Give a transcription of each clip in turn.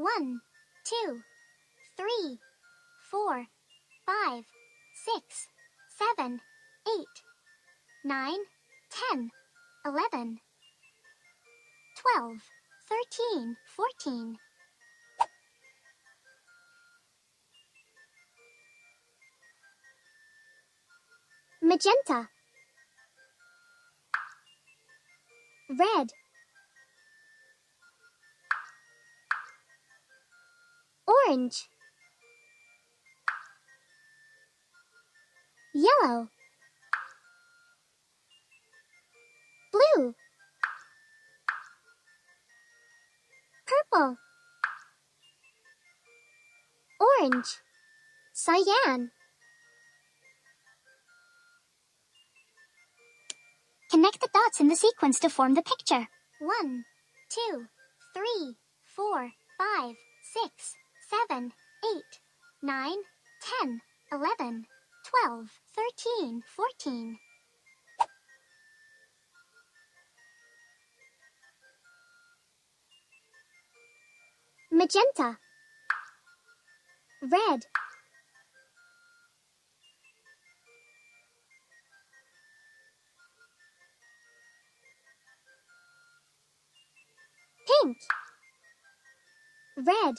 1, 2, 3, 4, 5, 6, 7, 8, 9, 10, 11, 12, 13, 14. Magenta, red, orange, yellow, blue, purple, orange, cyan. Connect the dots in the sequence to form the picture. 1, 2, 3, 4, 5, 6, 7, 8, 9, 10, 11, 12, 13, 14. Magenta, red, pink, red,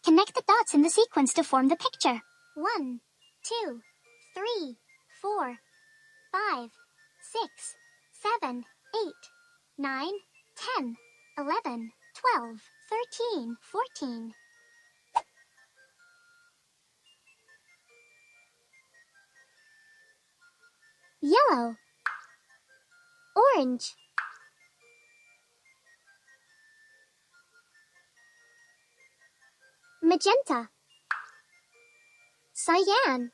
connect the dots in the sequence to form the picture. 1, 2, 3, 4, 5, 6, 7, 8, 9, 10, 11, 12, 13, 14. Yellow, orange, magenta, cyan,